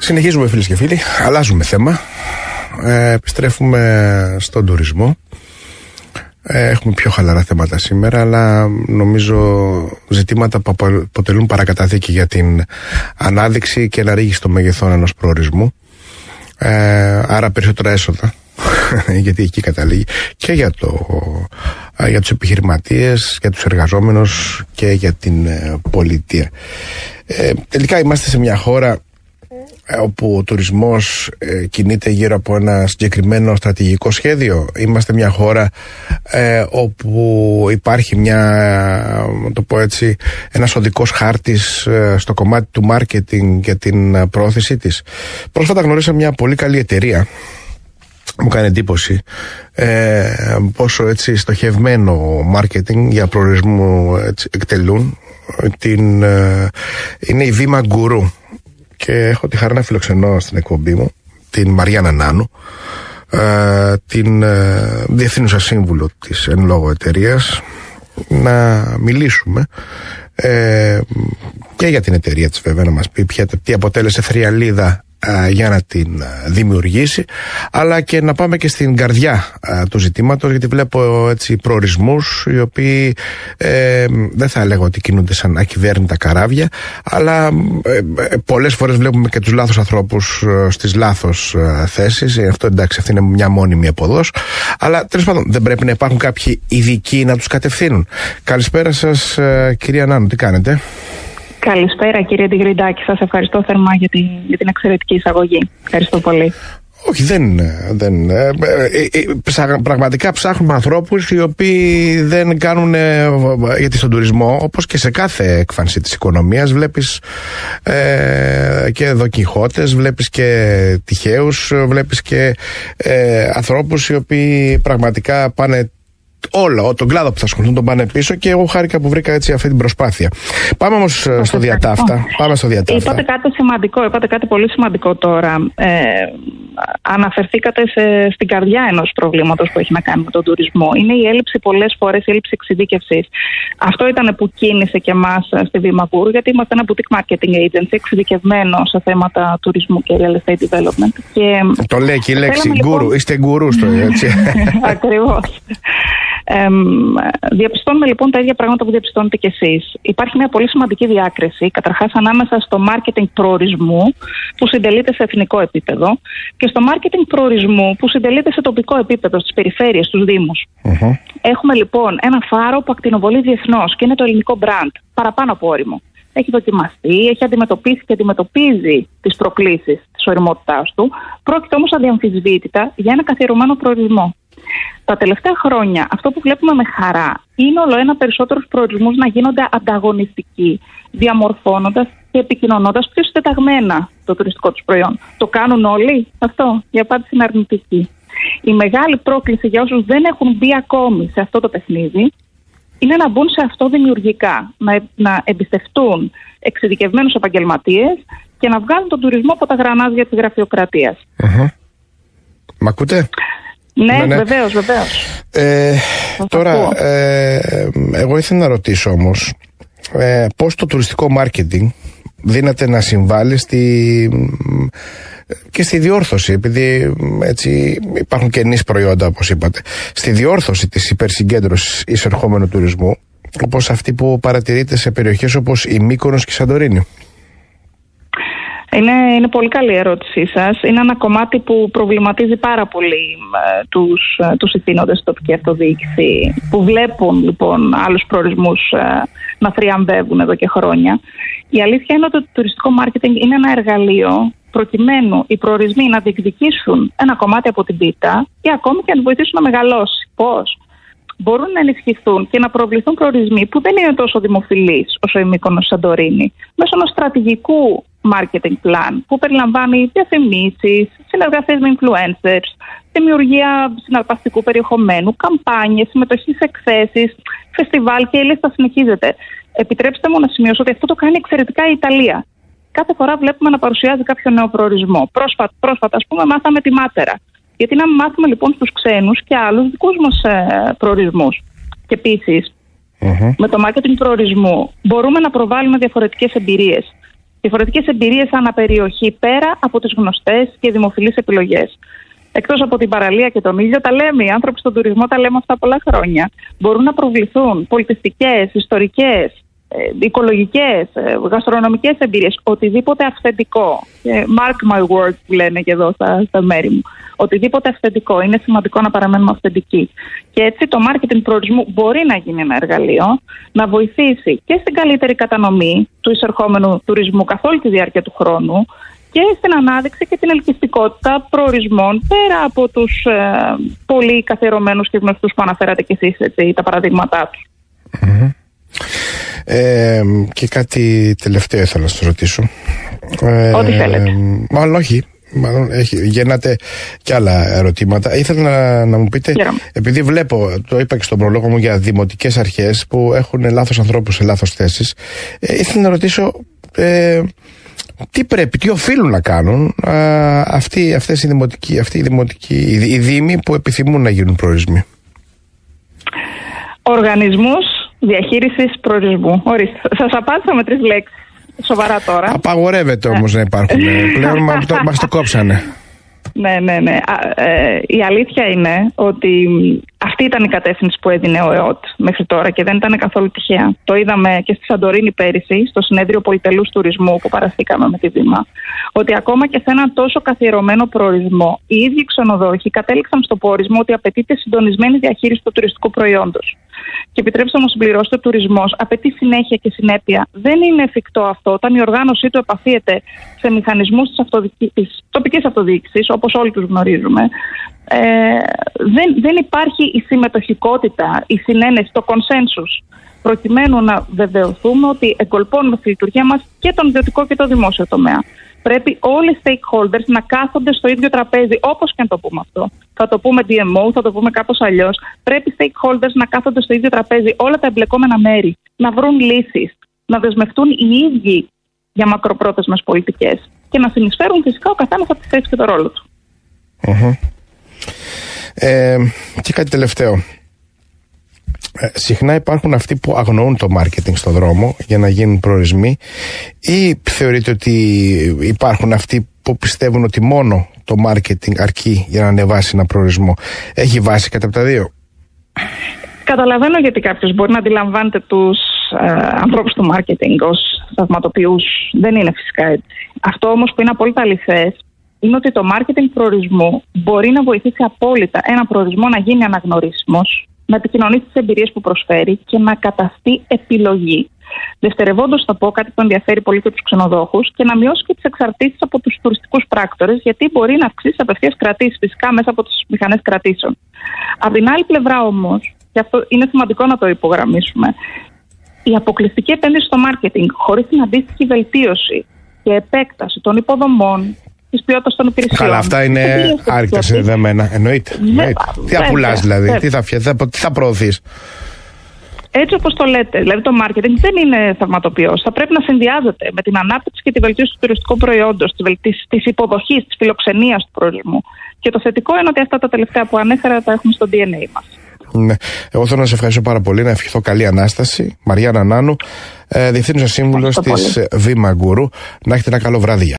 Συνεχίζουμε, φίλες και φίλοι, αλλάζουμε θέμα. Επιστρέφουμε στον τουρισμό. Έχουμε πιο χαλαρά θέματα σήμερα, αλλά νομίζω ζητήματα που αποτελούν παρακαταθήκη για την ανάδειξη και εναρρύγηση των μεγεθών ενός προορισμού. Άρα περισσότερα έσοδα, γιατί εκεί καταλήγει, και για τους επιχειρηματίες, για τους εργαζόμενους και για την πολιτεία. Τελικά είμαστε σε μια χώρα όπου ο τουρισμός κινείται γύρω από ένα συγκεκριμένο στρατηγικό σχέδιο. Είμαστε μια χώρα όπου υπάρχει το πω έτσι, ένας οδικός χάρτης στο κομμάτι του μάρκετινγκ και την πρόθεσή της. Πρόσφατα γνωρίσα μια πολύ καλή εταιρεία. Μου κάνει εντύπωση πόσο έτσι στοχευμένο μάρκετινγκ για προορισμό εκτελούν. Είναι η Βήμα Γκουρού. Και έχω τη χαρά να φιλοξενώ στην εκπομπή μου την Μαριάννα Νάνου, την διευθύνουσα σύμβουλο της εν λόγω εταιρείας, να μιλήσουμε και για την εταιρεία της, βέβαια, να μας πει τι αποτέλεσε θριαλίδα για να την δημιουργήσει, αλλά και να πάμε και στην καρδιά του ζητήματος, γιατί βλέπω έτσι προορισμούς οι οποίοι δεν θα λέγω ότι κινούνται σαν ακυβέρνητα καράβια, αλλά πολλές φορές βλέπουμε και τους λάθος ανθρώπους στις λάθος θέσεις. Αυτό, εντάξει, αυτή είναι μια μόνιμη εποδός, αλλά τέλος πάντων δεν πρέπει να υπάρχουν κάποιοι ειδικοί να τους κατευθύνουν. Καλησπέρα σας, κυρία Νάνου, τι κάνετε? Καλησπέρα, κύριε Τιγριντάκη. Σας ευχαριστώ θερμά για την εξαιρετική εισαγωγή. Ευχαριστώ πολύ. Όχι, πραγματικά ψάχνουμε ανθρώπους οι οποίοι δεν κάνουν, γιατί στον τουρισμό, όπως και σε κάθε έκφανση της οικονομίας, βλέπεις και δοκιχώτες, βλέπεις και τυχαίους, βλέπεις και ανθρώπους οι οποίοι πραγματικά πάνε όλο τον κλάδο που θα ασχοληθούν τον πάνε πίσω, και εγώ χάρηκα που βρήκα έτσι αυτή την προσπάθεια. Πάμε όμως στο διατάφτα. Είπατε κάτι σημαντικό, είπατε κάτι πολύ σημαντικό τώρα. Αναφερθήκατε στην καρδιά ενός προβλήματος που έχει να κάνει με τον τουρισμό. Είναι η έλλειψη, πολλές φορές, η έλλειψη εξειδίκευσης. Αυτό ήταν που κίνησε και εμάς στη Βήμα Γκουρού, γιατί είμαστε ένα boutique marketing agency εξειδικευμένο σε θέματα τουρισμού και real estate development. Και το λέει και η λέξη γκουρού, είστε γκουρού στο έτσι. Ακριβώς. Διαπιστώνουμε λοιπόν τα ίδια πράγματα που διαπιστώνετε κι εσείς. Υπάρχει μια πολύ σημαντική διάκριση, καταρχάς, ανάμεσα στο marketing προορισμού που συντελείται σε εθνικό επίπεδο και στο marketing προορισμού που συντελείται σε τοπικό επίπεδο, στις περιφέρειες, στους δήμους. Έχουμε λοιπόν ένα φάρο που ακτινοβολεί διεθνώς και είναι το ελληνικό brand, παραπάνω από όριμο. Έχει δοκιμαστεί, έχει αντιμετωπίσει και αντιμετωπίζει τις προκλήσεις της ωριμότητάς του. Πρόκειται όμως αδιαμφισβήτητα για ένα καθιερωμένο προορισμό. Τα τελευταία χρόνια αυτό που βλέπουμε με χαρά είναι όλο ένα περισσότερους προορισμούς να γίνονται ανταγωνιστικοί, διαμορφώνοντας και επικοινωνώντας πιο συντεταγμένα το τουριστικό τους προϊόν. Το κάνουν όλοι αυτό? Η απάντηση είναι αρνητική. Η μεγάλη πρόκληση για όσους δεν έχουν μπει ακόμη σε αυτό το παιχνίδι είναι να μπουν σε αυτό δημιουργικά, να εμπιστευτούν εξειδικευμένους επαγγελματίες και να βγάλουν τον τουρισμό από τα γρανάζια της γραφειοκρατίας. Μ' ακούτε? Ναι. Βεβαίως. Τώρα, εγώ ήθελα να ρωτήσω όμως πώς το τουριστικό μάρκετινγκ δύναται να συμβάλλει και στη διόρθωση, επειδή έτσι υπάρχουν καινείς προϊόντα, όπως είπατε, στη διόρθωση της υπερσυγκέντρωσης εισερχόμενου τουρισμού, όπως αυτή που παρατηρείται σε περιοχές όπως η Μύκονος και η Σαντορίνη. Είναι πολύ καλή η ερώτησή σας. Είναι ένα κομμάτι που προβληματίζει πάρα πολύ τους ηθήνοντες στην τοπική αυτοδιοίκηση, που βλέπουν λοιπόν άλλους προορισμούς να θριαμβεύουν εδώ και χρόνια. Η αλήθεια είναι ότι το τουριστικό μάρκετινγκ είναι ένα εργαλείο προκειμένου οι προορισμοί να διεκδικήσουν ένα κομμάτι από την πίτα ή ακόμη και να βοηθήσουν να μεγαλώσει. Πώς? Μπορούν να ενισχυθούν και να προβληθούν προορισμοί που δεν είναι τόσο δημοφιλείς όσο η Μύκονος Σαντορίνη, μέσω ενός στρατηγικού marketing plan που περιλαμβάνει διαφημίσεις, συνεργασίες με influencers, δημιουργία συναρπαστικού περιεχομένου, καμπάνιες, συμμετοχή σε εκθέσεις, φεστιβάλ, και η λίστα συνεχίζεται. Επιτρέψτε μου να σημειώσω ότι αυτό το κάνει εξαιρετικά η Ιταλία. Κάθε φορά βλέπουμε να παρουσιάζει κάποιο νέο προορισμό. Πρόσφατα, ας πούμε, μάθαμε τη Μάτερα. Γιατί να μάθουμε λοιπόν στους ξένους και άλλους δικούς μας προορισμούς. Και επίσης, με το marketing προορισμού μπορούμε να προβάλλουμε διαφορετικές εμπειρίες. διαφορετικές εμπειρίες αναπεριοχή, πέρα από τις γνωστές και δημοφιλείς επιλογές. Εκτός από την παραλία και τον ήλιο, τα λέμε οι άνθρωποι στον τουρισμό, τα λέμε αυτά πολλά χρόνια. Μπορούν να προβληθούν πολιτιστικές, ιστορικές, οικολογικές, γαστρονομικές εμπειρίες, οτιδήποτε αυθεντικό. Mark my words που λένε και εδώ στα μέρη μου. Οτιδήποτε αυθεντικό. Είναι σημαντικό να παραμένουμε αυθεντικοί. Και έτσι το marketing προορισμού μπορεί να γίνει ένα εργαλείο, να βοηθήσει και στην καλύτερη κατανομή του εισερχόμενου τουρισμού καθ' όλη τη διάρκεια του χρόνου και στην ανάδειξη και την ελκυστικότητα προορισμών, πέρα από τους πολύ καθιερωμένους και γνωστούς που αναφέρατε κι εσείς, έτσι, τα παραδείγματά τους. Και κάτι τελευταίο ήθελα να σας ρωτήσω. Ό,τι θέλετε. Μάλλον όχι. Γεννάτε και άλλα ερωτήματα. Ήθελα να μου πείτε, επειδή βλέπω, το είπα και στον προλόγο μου, για δημοτικές αρχές που έχουν λάθος ανθρώπους σε λάθος θέσεις, ήθελα να ρωτήσω τι οφείλουν να κάνουν αυτοί οι δήμοι που επιθυμούν να γίνουν προορισμοί. Οργανισμούς διαχείρισης προορισμού. Ορίστε, σας απάντησα με 3 λέξεις. Σοβαρά τώρα. Απαγορεύεται όμως να υπάρχουν. Πλέον μας το κόψανε. Ναι. Η αλήθεια είναι ότι αυτή ήταν η κατεύθυνση που έδινε ο ΕΟΤ μέχρι τώρα και δεν ήταν καθόλου τυχαία. Το είδαμε και στη Σαντορίνη πέρυσι, στο συνέδριο πολυτελούς τουρισμού που παραστήκαμε με τη Δήμα, ότι ακόμα και σε έναν τόσο καθιερωμένο προορισμό, οι ίδιοι ξενοδόχοι κατέληξαν στο πόρισμα ότι απαιτείται συντονισμένη διαχείριση του τουριστικού προϊόντος. Και επιτρέψτε μου να συμπληρώσω, ο τουρισμός απαιτεί συνέχεια και συνέπεια. Δεν είναι εφικτό αυτό όταν η οργάνωσή του επαφίεται σε μηχανισμούς της τοπικής αυτοδιοίκησης, όπως όλοι τους γνωρίζουμε. Δεν υπάρχει η συμμετοχικότητα, η συνένεση, το consensus, προκειμένου να βεβαιωθούμε ότι εγκολπώνουμε στη λειτουργία μας και τον ιδιωτικό και το δημόσιο τομέα. Πρέπει όλοι οι stakeholders να κάθονται στο ίδιο τραπέζι, όπως και να το πούμε αυτό. Θα το πούμε DMO, θα το πούμε κάπως αλλιώς. Πρέπει οι stakeholders να κάθονται στο ίδιο τραπέζι, όλα τα εμπλεκόμενα μέρη, να βρουν λύσεις, να δεσμευτούν οι ίδιοι για μακροπρόθεσμες πολιτικές και να συνεισφέρουν φυσικά ο καθένας από τη θέση και το ρόλο του. Και κάτι τελευταίο. Συχνά υπάρχουν αυτοί που αγνοούν το marketing στο δρόμο για να γίνουν προορισμοί, ή θεωρείτε ότι υπάρχουν αυτοί που πιστεύουν ότι μόνο το marketing αρκεί για να ανεβάσει ένα προορισμό? Έχει βάση κατά από τα δύο? Καταλαβαίνω γιατί κάποιος μπορεί να αντιλαμβάνεται τους ανθρώπους του marketing ως θαυματοποιούς. Δεν είναι φυσικά έτσι. Αυτό όμως που είναι απόλυτα αληθές είναι ότι το marketing προορισμού μπορεί να βοηθήσει απόλυτα ένα προορισμό να γίνει αναγνωρίσιμος, να επικοινωνήσει τις εμπειρίες που προσφέρει και να καταστεί επιλογή. Δευτερευόντως θα πω κάτι που ενδιαφέρει πολύ και τους ξενοδόχους και να μειώσει και τις εξαρτήσεις από τους τουριστικούς πράκτορες, γιατί μπορεί να αυξήσει απευθείας κρατήσεις φυσικά μέσα από τις μηχανές κρατήσεων. Από την άλλη πλευρά όμως, και αυτό είναι σημαντικό να το υπογραμμίσουμε, η αποκλειστική επένδυση στο marketing χωρίς την αντίστοιχη βελτίωση και επέκταση των υποδομών, της ποιότητας των υπηρεσιών. Καλά, αυτά είναι άρρηκτα συνδεδεμένα. Εννοείται. Τι θα πουλάς δηλαδή, τι θα προωθείς? Έτσι όπως το λέτε, δηλαδή το marketing δεν είναι θαυματοποιός. Θα πρέπει να συνδυάζεται με την ανάπτυξη και τη βελτίωση του τουριστικού προϊόντος, της υποδοχής, της φιλοξενίας του προορισμού. Και το θετικό είναι ότι αυτά τα τελευταία που ανέφερα τα έχουμε στο DNA μας. Ναι. Εγώ θέλω να σε ευχαριστώ πάρα πολύ, να ευχηθώ καλή Ανάσταση. Μαριάννα Νάνου, Διευθύνουσα Σύμβουλος της Βήμα Γκουρού. Να έχετε ένα καλό βράδυ.